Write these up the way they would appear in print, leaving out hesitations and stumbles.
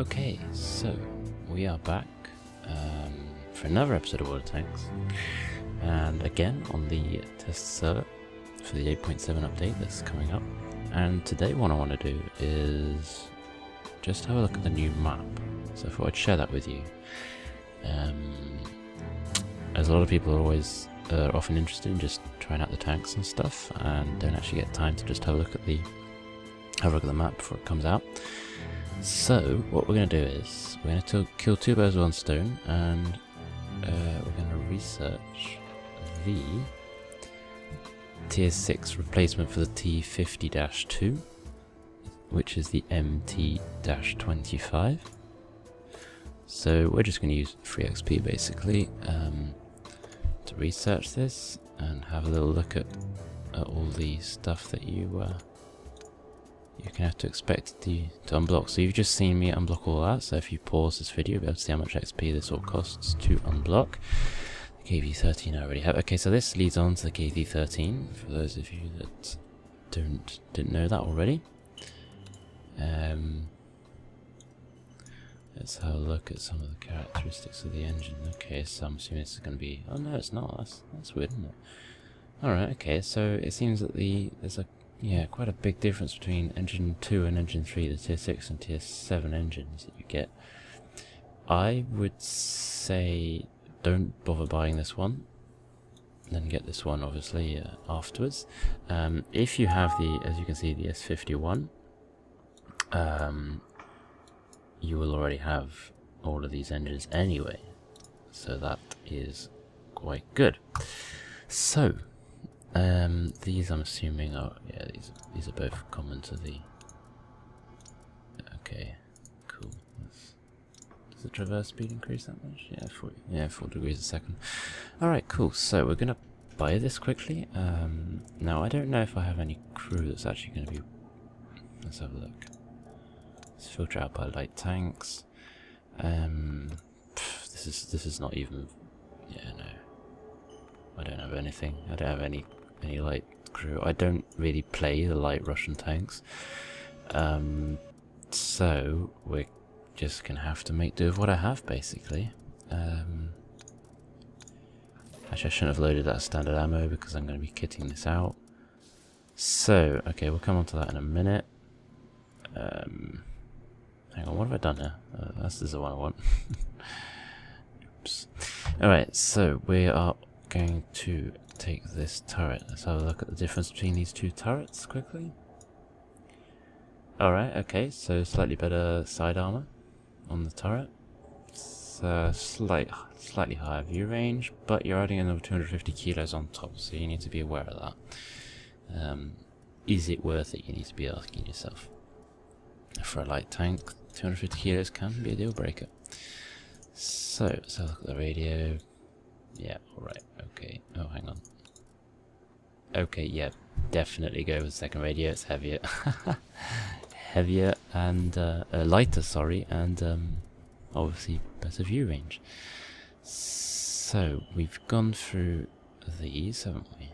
Okay, so we are back for another episode of World of Tanks, and again on the test server for the 8.7 update that's coming up. And today what I want to do is just have a look at the new map, so I thought I'd share that with you. As a lot of people are often interested in just trying out the tanks and stuff, and don't actually get time to just have a look at the map before it comes out. So what we're going to do is we're going to kill two birds with one stone, and we're going to research the tier 6 replacement for the T50-2, which is the MT-25. So we're just going to use free XP basically to research this and have a little look at all the stuff that you're going to have to expect to unblock. So you've just seen me unblock all that, so if you pause this video, you'll be able to see how much XP this all costs to unblock. The KV-13 I already have. Okay, so this leads on to the KV-13, for those of you that didn't know that already. Let's have a look at some of the characteristics of the engine. Okay, so I'm assuming this is going to be... Oh no, it's not. That's weird, isn't it? Alright, okay, so it seems that there's quite a big difference between engine 2 and engine 3, the tier 6 and tier 7 engines that you get. I would say don't bother buying this one, then get this one obviously afterwards. If you have as you can see, the S51, you will already have all of these engines anyway, so that is quite good. So these I'm assuming are, yeah, these are both common to the... Okay, cool. Does the traverse speed increase that much? Yeah, 4 degrees a second. Alright, cool. So we're gonna buy this quickly. Now I don't know if I have any crew that's actually gonna be... Let's have a look. Let's filter out by light tanks. This is not even... Yeah, no. I don't have anything. I don't have any light crew. I don't really play the light Russian tanks. So we're just gonna have to make do with what I have, basically. Actually, I shouldn't have loaded that standard ammo because I'm going to be kitting this out. So, okay, we'll come on to that in a minute. Hang on, what have I done here? This is the one I want. Oops. Alright, so we are going to take this turret. Let's have a look at the difference between these two turrets quickly. Alright, okay, so slightly better side armor on the turret. It's slightly higher view range, but you're adding another 250 kilos on top, so you need to be aware of that. Is it worth it? You need to be asking yourself. For a light tank, 250 kilos can be a deal breaker. So let's have a look at the radio. Yeah, alright, okay. Oh, hang on. Okay, yeah, definitely go with the second radio. It's heavier. Heavier and lighter, sorry, and obviously better view range. So we've gone through these, haven't we?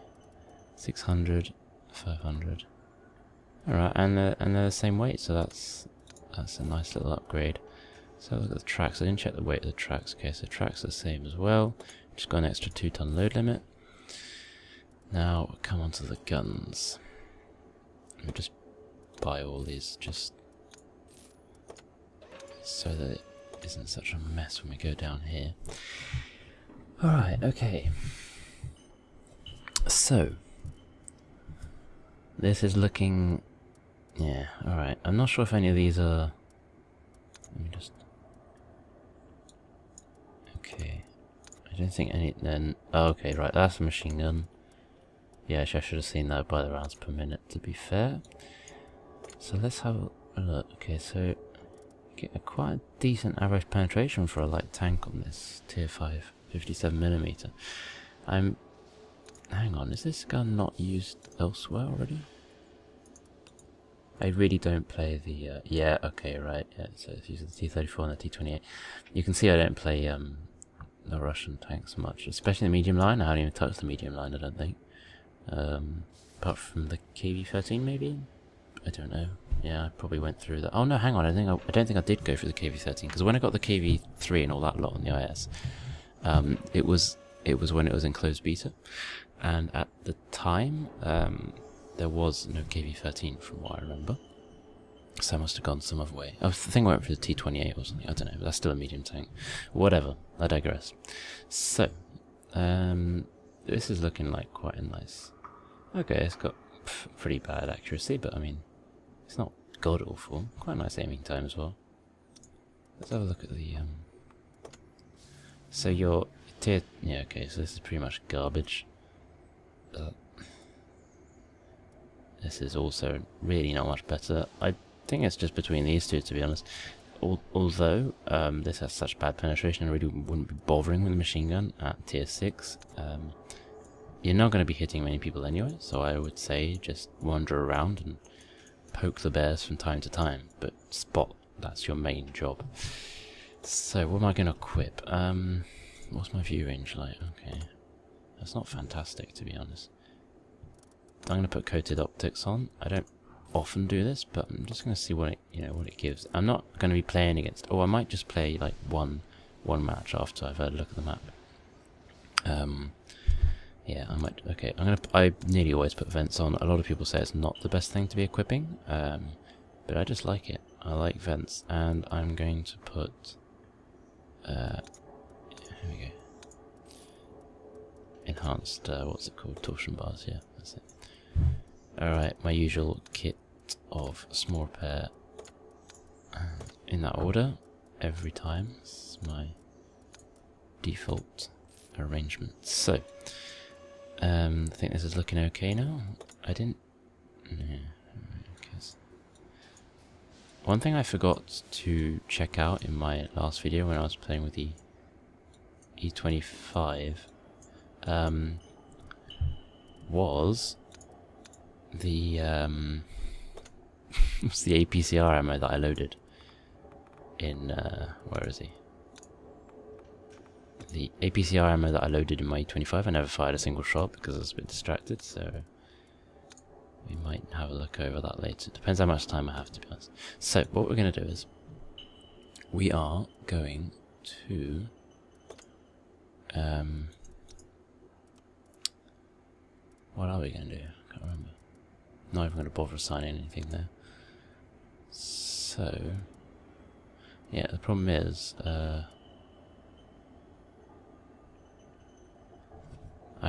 600, 500. Alright, and they're the same weight, so that's a nice little upgrade. So look at the tracks. I didn't check the weight of the tracks. Okay, so tracks are the same as well. Just got an extra 2-ton load limit. Now we'll come on to the guns. Let me just buy all these just so that it isn't such a mess when we go down here. Alright, okay. So this is looking... Yeah, alright. I'm not sure if any of these are... Let me just... Okay. I don't think any... Then... Oh, okay, right, that's a machine gun. Yeah, I should have seen that by the rounds per minute, to be fair. So let's have a look. Okay, so... Get a quite decent average penetration for a light tank on this tier 5 57mm. Hang on, is this gun not used elsewhere already? I really don't play the... yeah, okay, right, yeah, so it's using the T-34 and the T-28. You can see I don't play the Russian tanks much, especially the medium line. I haven't even touched the medium line, I don't think. Apart from the KV-13 maybe? I don't know. Yeah, I probably went through that. Oh no, hang on. I don't think I did go through the KV-13 because when I got the KV-3 and all that lot on the IS, it was when it was in closed beta, and at the time there was no KV-13 from what I remember. So I must have gone some other way. I think I went for the T-28 or something. I don't know. But that's still a medium tank. Whatever. I digress. So this is looking like quite a nice. Okay, it's got pretty bad accuracy, but I mean, it's not god awful. Quite a nice aiming time as well. Let's have a look at the. So your tier. Yeah, okay. So this is pretty much garbage. This is also really not much better. I think it's just between these two, to be honest. Although this has such bad penetration, I really wouldn't be bothering with a machine gun at tier 6. You're not going to be hitting many people anyway, so I would say just wander around and poke the bears from time to time, but spot, that's your main job. So what am I going to equip? What's my view range like? Okay, that's not fantastic, to be honest. I'm going to put coated optics on. I don't often do this, but I'm just going to see what it, what it gives. I'm not going to be playing against. Oh, I might just play like one match after I've had a look at the map. Yeah, I might. Okay, I nearly always put vents on. A lot of people say it's not the best thing to be equipping, but I just like it. I like vents, and I'm going to put. Here we go. Enhanced. What's it called? Torsion bars. Yeah, that's it. Alright, my usual kit of small repair in that order every time. It's my default arrangement. So, I think this is looking okay now. I didn't. One thing I forgot to check out in my last video when I was playing with the E-25 was the what's the APCR ammo that I loaded in where is he? The APCR ammo that I loaded in my E-25. I never fired a single shot because I was a bit distracted, so we might have a look over that later. Depends how much time I have, to be honest. So what we're going to do is we are going to what are we going to do? I can't remember. Not even going to bother assigning anything there. So, yeah, the problem is, I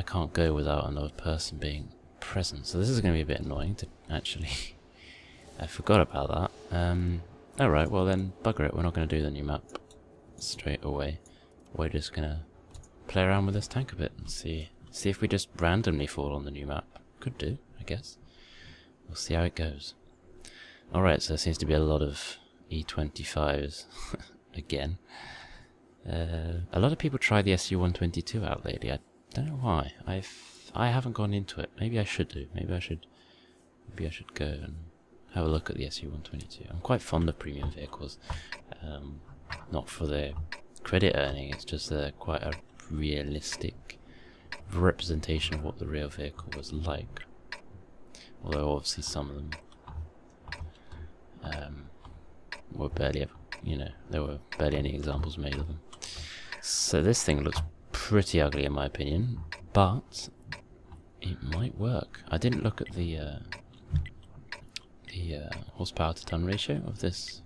can't go without another person being present. So this is going to be a bit annoying to actually. I forgot about that. Alright, well then, bugger it. We're not going to do the new map straight away. We're just going to play around with this tank a bit and see if we just randomly fall on the new map. Could do, I guess. We'll see how it goes. Alright, so there seems to be a lot of E-25s again. A lot of people try the SU-122 out lately. I don't know why. I haven't gone into it. Maybe I should do. Maybe I should go and have a look at the SU-122. I'm quite fond of premium vehicles. Not for their credit earning, it's just quite a realistic representation of what the real vehicle was like. Although obviously some of them were barely ever, there were barely any examples made of them. So this thing looks pretty ugly in my opinion, but it might work. I didn't look at the horsepower to ton ratio of this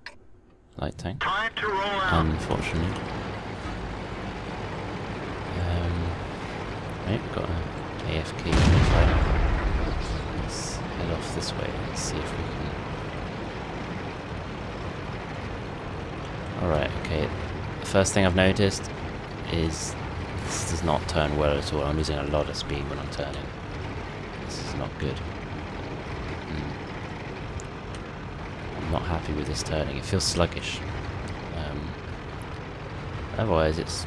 light tank, unfortunately. Right, we've got an AFK 25. Let's head off this way and see if we can. Alright, okay. The first thing I've noticed is this does not turn well at all. I'm losing a lot of speed when I'm turning. This is not good. I'm not happy with this turning. It feels sluggish. Otherwise, it's.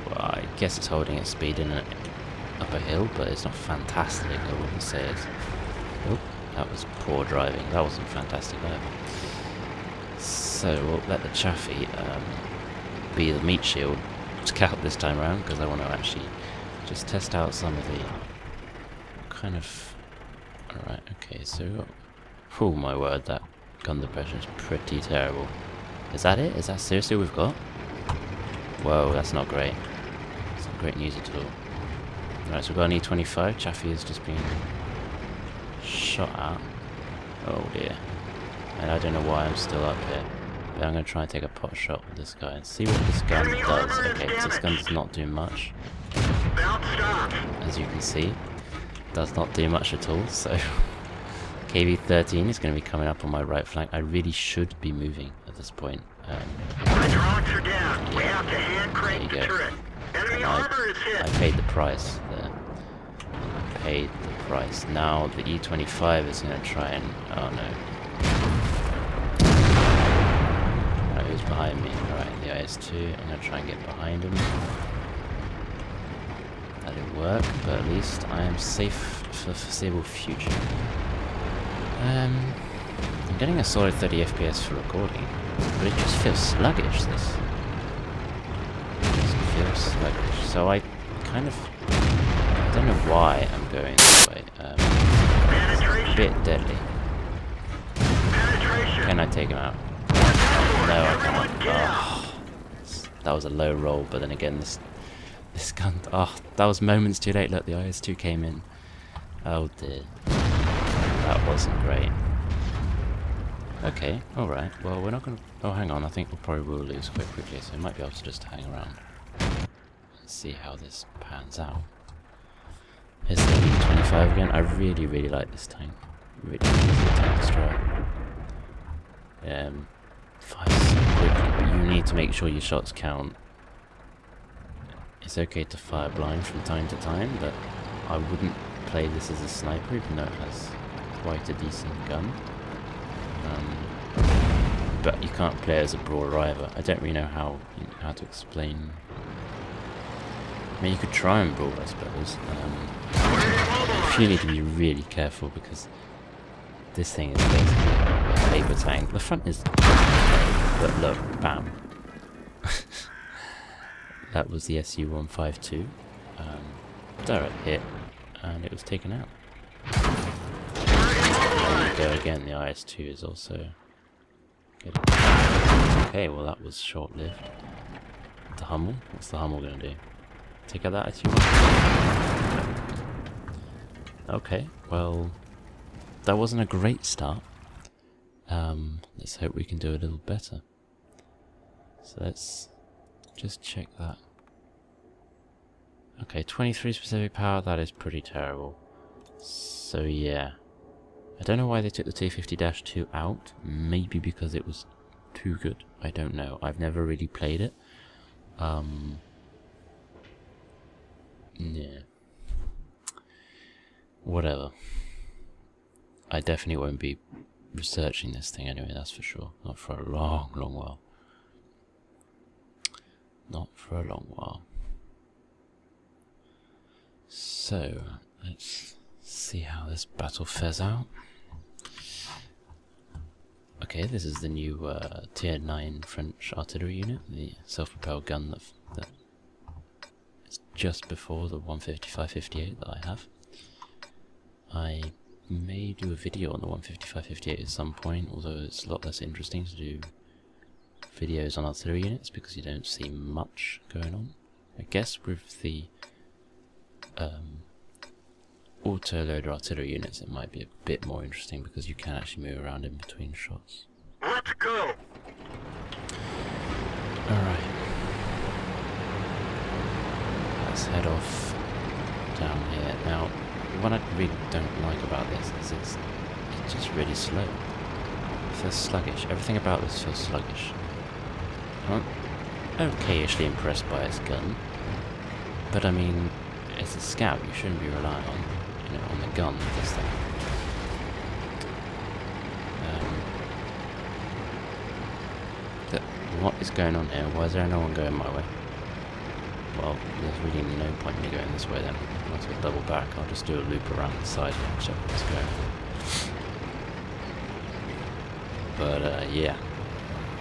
Well, I guess it's holding its speed in up a hill, but it's not fantastic. I wouldn't say it. Oh, that was poor driving. That wasn't fantastic either. So we'll let the Chaffee be the meat shield scout this time around, because I want to actually just test out some of the kind of. Alright, okay, so we got. Oh my word, that gun depression is pretty terrible. Is that it? Is that seriously what we've got? Whoa, that's not great. It's not great news at all. Right, so we've got an E-25. Chaffee has just been shot at. Oh dear. And I don't know why I'm still up here. But I'm going to try and take a pot shot with this guy and see what this gun does. Okay, so this gun does not do much. As you can see. Does not do much at all, so... KV-13 is going to be coming up on my right flank. I really should be moving at this point. Hydraulics are down. We have to hand crank the turret. Enemy armor is hit. I paid the price there. I paid the price. Now the E-25 is going to try and... Oh no. Alright, who's behind me? Alright, the IS-2. I'm going to try and get behind him. That didn't work, but at least I am safe for the foreseeable future. I'm getting a solid 30 FPS for recording, but it just feels sluggish, this. It just feels sluggish. So I kind of... I don't know why I'm going this way. A bit deadly. Can I take him out? No, I cannot. Oh, that was a low roll, but then again, this gun... Oh, that was moments too late. Look, the IS-2 came in. Oh dear. That wasn't great. Okay, alright. Well, we're not gonna... Oh, hang on. I think we probably will lose quite quickly, so we might be able to just hang around. Let's see how this pans out. Here's the MT-25 again. I really, really like this tank. Really easy tank to try. Fires so quickly, but you need to make sure your shots count. It's okay to fire blind from time to time, but I wouldn't play this as a sniper, even though it has quite a decent gun. But you can't play as a brawler either. I don't really know how to explain. I mean, you could try and brawl, I suppose. You need to be really careful because this thing is basically a paper tank. The front is... But look, bam. That was the SU-152. Direct hit, and it was taken out. There you go again, the IS-2 is also... Okay, well that was short-lived. The Hummel? What's the Hummel going to do? Take out that SU-1? Okay, well... That wasn't a great start. Let's hope we can do a little better. So let's just check that. Okay, 23 specific power, that is pretty terrible. So yeah. I don't know why they took the T50-2 out. Maybe because it was too good. I don't know. I've never really played it. Yeah. Whatever. I definitely won't be researching this thing anyway, that's for sure. Not for a long, long while. Not for a long while. So, let's see how this battle fares out. Okay, this is the new Tier 9 French artillery unit, the self-propelled gun that is just before the 155-58 that I have. I may do a video on the 155-58 at some point, although it's a lot less interesting to do videos on artillery units because you don't see much going on. I guess with the auto-loader artillery units it might be a bit more interesting because you can actually move around in between shots. Let's go! Alright. Let's head off down here. Now, what I really don't like about this is it's just really slow. It feels sluggish. Everything about this feels sluggish. I'm okayishly impressed by its gun, but I mean, as a scout, you shouldn't be relying on, on the gun with this thing. What is going on here? Why is there no one going my way? Well, there's really no point in me going this way then. I might as well double back. I'll just do a loop around the side and check what's going on. But yeah,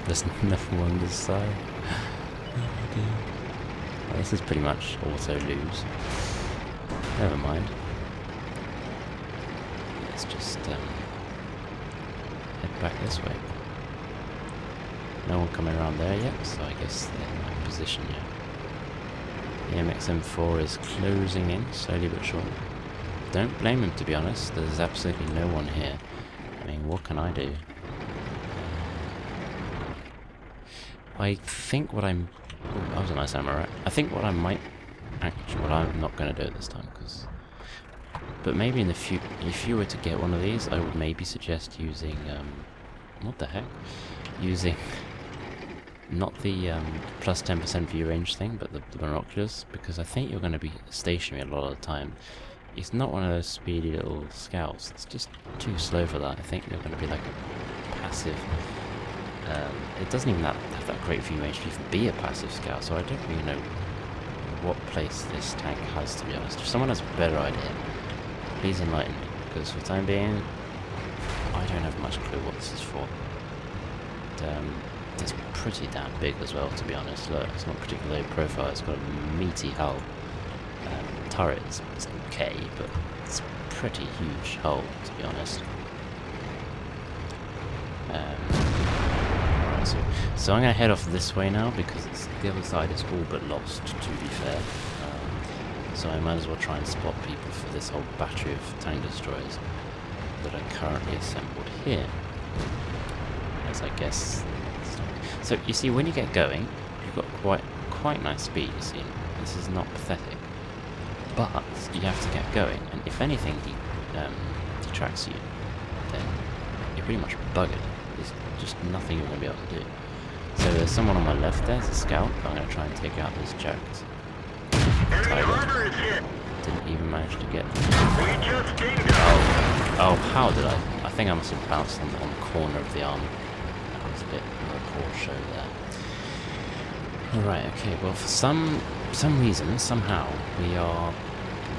there's no one on this side. Oh dear. Well, this is pretty much auto lose. Never mind. Let's just head back this way. No one coming around there yet, so I guess they're in that position yet. The MX-M4 is closing in, slowly but surely. Don't blame him, to be honest. There's absolutely no one here. I mean, what can I do? I think what I'm... Ooh, that was a nice ammo, right? I think what I might... Actually, well, I'm not going to do it this time, because... But maybe in the future, if you were to get one of these, I would maybe suggest using... what the heck? Using... Not the plus 10% view range thing, but the binoculars, because I think you're going to be stationary a lot of the time. It's not one of those speedy little scouts. It's just too slow for that. I think you're going to be like a passive... it doesn't even have that great view range to even be a passive scout, so I don't really know what place this tank has, to be honest. If someone has a better idea, please enlighten me, because for the time being, I don't have much clue what this is for. And, it's pretty damn big as well, to be honest. Look, it's not particularly low profile, it's got a meaty hull. Turret is okay, but it's a pretty huge hull, to be honest. Right, so I'm going to head off this way now, because the other side is all but lost, to be fair. So I might as well try and spot people for this whole battery of tank destroyers that are currently assembled here. As I guess... So you see, when you get going, you've got quite nice speed, you see. This is not pathetic. But you have to get going, and if anything detracts you, then you're pretty much buggered. There's just nothing you're going to be able to do. So there's someone on my left there, there's a scout. I'm going to try and take out this jacked tiger. Didn't even manage to get... Oh, how did I? I think I must have bounced on the corner of the arm. That was a bit of a poor show there. Alright, okay, well for some reason, somehow, we are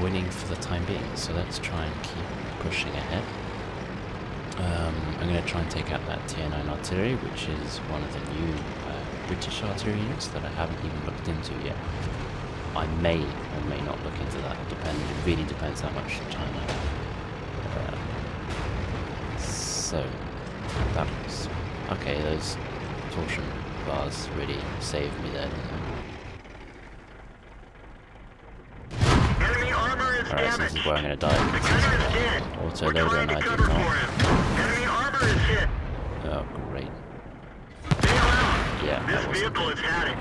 winning for the time being, so let's try and keep pushing ahead. I'm going to try and take out that Tier 9 artillery, which is one of the new British artillery units that I haven't even looked into yet. I may or may not look into that, it really depends how much time I have. So, that was... Okay, those torsion bars really saved me there, didn't they? Enemy armor is Alright, so this is where I'm going to die. Auto-loader and I did not. Enemy armor is hit. Oh, great. Bail out. Yeah, This that wasn't vehicle is heading.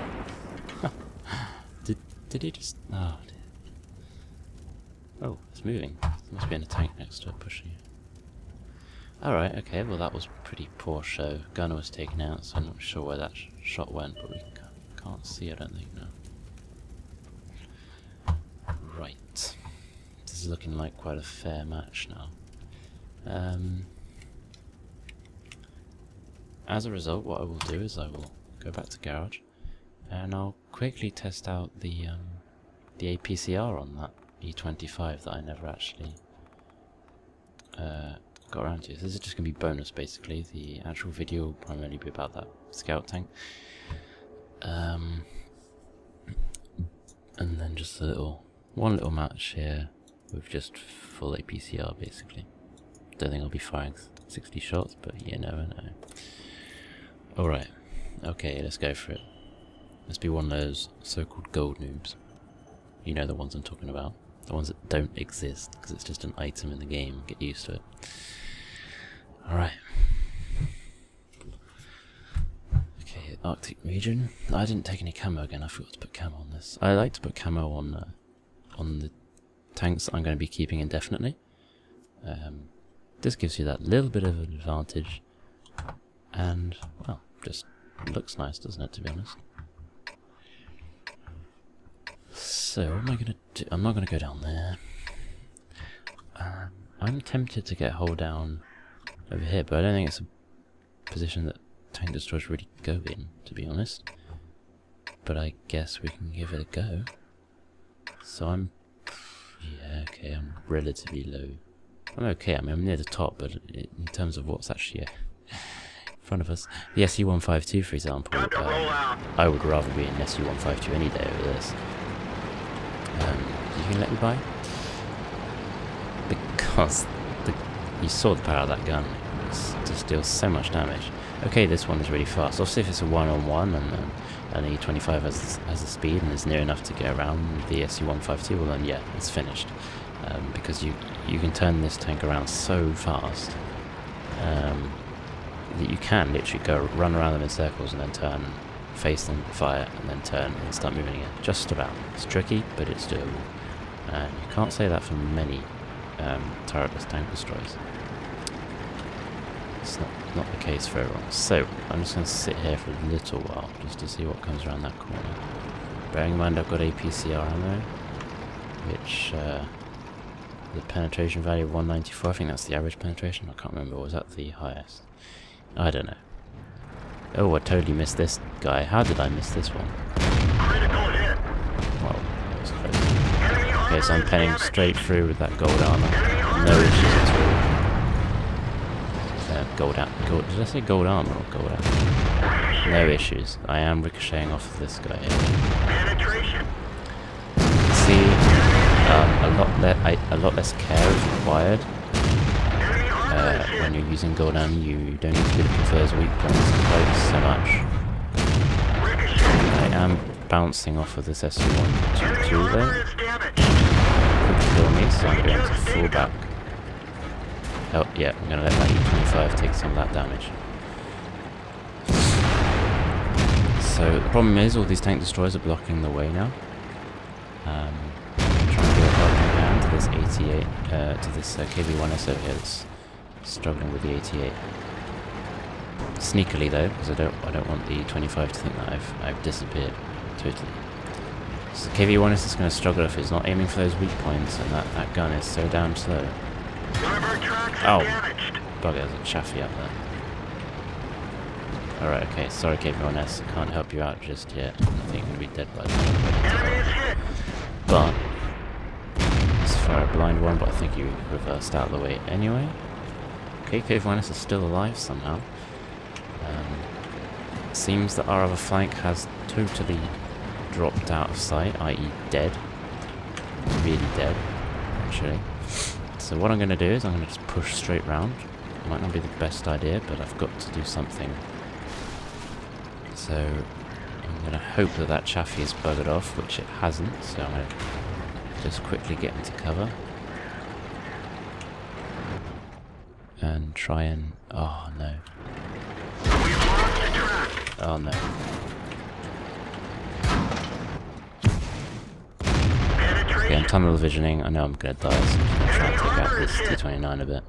Did he just... Oh, dear. Oh, it's moving. There must be a tank next to it pushing it. Alright, okay, well that was pretty poor show. Gunner was taken out, so I'm not sure where that shot went, but we can't see, I don't think, now. Right. This is looking like quite a fair match now. As a result, what I will do is I will go back to garage, and I'll quickly test out the APCR on that MT-25 that I never actually got around to. This is just going to be bonus, basically. The actual video will primarily be about that scout tank. And then just one little match here with just full APCR, basically. Don't think I'll be firing 60 shots, but you never know. Alright, okay, let's go for it. Let's be one of those so-called gold noobs. You know the ones I'm talking about. The ones that don't exist, because it's just an item in the game. Get used to it. Alright. Okay, Arctic region. I didn't take any camo again, I forgot to put camo on this. I like to put camo on the tanks that I'm going to be keeping indefinitely. This gives you that little bit of an advantage. And, well, just looks nice, doesn't it, to be honest? So, what am I going to do? I'm not going to go down there. I'm tempted to get hull down over here, but I don't think it's a position that tank destroyers really go in, to be honest. But I guess we can give it a go. So yeah, okay, I'm relatively low. I'm okay, I mean, I'm near the top, but in terms of what's actually in front of us. The SU-152, for example, I would rather be in SU-152 any day over this. You can let me by? Because you saw the power of that gun. It's just just deals so much damage. Okay, this one is really fast. Obviously, if it's a one-on-one and an MT-25 has the speed and is near enough to get around the SU-152, well then yeah, it's finished. Because you can turn this tank around so fast that you can literally run around them in circles and then turn, face them, fire, and then turn and start moving again. Just about. It's tricky, but it's doable. And you can't say that for many turretless tank destroyers. It's not the case for everyone. So, I'm just going to sit here for a little while, just to see what comes around that corner. Bearing in mind I've got APCR ammo, which, the penetration value of 194, I think that's the average penetration, I can't remember, was that the highest? I don't know. Oh, I totally missed this guy. How did I miss this one? Well, that was close. Okay, so I'm penning straight through with that gold armor. No issues at all. Did I say gold armor or gold armor? No issues. I am ricocheting off of this guy here. See, a lot less care is required when you're using gold armor. You don't need to be looking for those weak points quite so much. I am bouncing off of this SU-122 though. Could kill me, so I'm going to fall back. Oh yeah, I'm going to let that E-25 take some of that damage. So the problem is all these tank destroyers are blocking the way now. I'm trying to get a helping hand to this 88, to this KB-1S over here that's struggling with the 88. Sneakily though, because I don't want the 25 to think that I've disappeared totally. So KB-1S is going to struggle if it's not aiming for those weak points, and that gun is so damn slow. Oh, bugger, there's a chaffee up there. Alright, okay, sorry KB-1S, can't help you out just yet. I think I'm going to be dead by the time. But, let's fire a blind one, but I think you reversed out of the way anyway. Okay, KB-1S is still alive somehow. Seems that our other flank has totally dropped out of sight, i.e. dead. Really dead, actually. So what I'm going to do is I'm going to just push straight round. Might not be the best idea, but I've got to do something. So I'm going to hope that that chaffee is buggered off, which it hasn't. So I'm going to just quickly get into cover. And try and... oh no. Oh no. Okay, I'm tunnel visioning. I know I'm going to die, so I'm going to try and take out this T-29 a bit.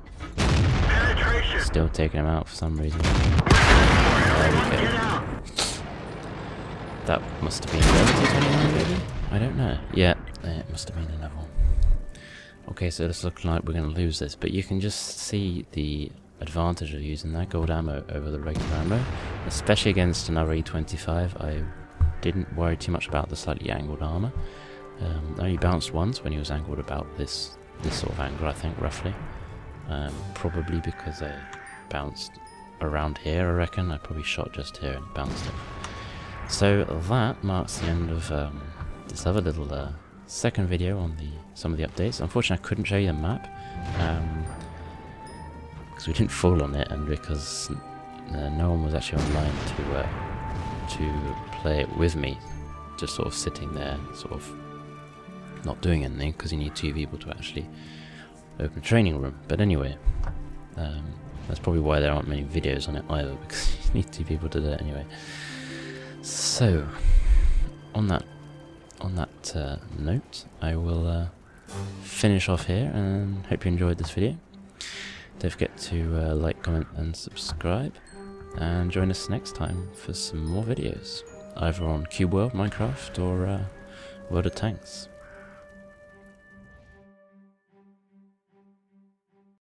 Still taking him out for some reason. There we go. That must have been the T-29 maybe? I don't know. Yeah, it must have been another one. Okay, so it's looking like we're going to lose this, but you can just see the advantage of using that gold ammo over the regular ammo, especially against another E-25. I didn't worry too much about the slightly angled armor. I only bounced once when he was angled about this sort of angle, I think, roughly. Probably because I bounced around here, I reckon. I probably shot just here and bounced it. So that marks the end of this other little second video on some of the updates. Unfortunately, I couldn't show you the map because we didn't fall on it, and because no one was actually online to play it with me. Just sort of sitting there, sort of not doing anything, because you need two people to actually open a training room. But anyway, that's probably why there aren't many videos on it either, because you need two people to do it anyway. So, on that note, I will finish off here, and hope you enjoyed this video. Don't forget to like, comment, and subscribe, and join us next time for some more videos, either on Cube World, Minecraft, or World of Tanks.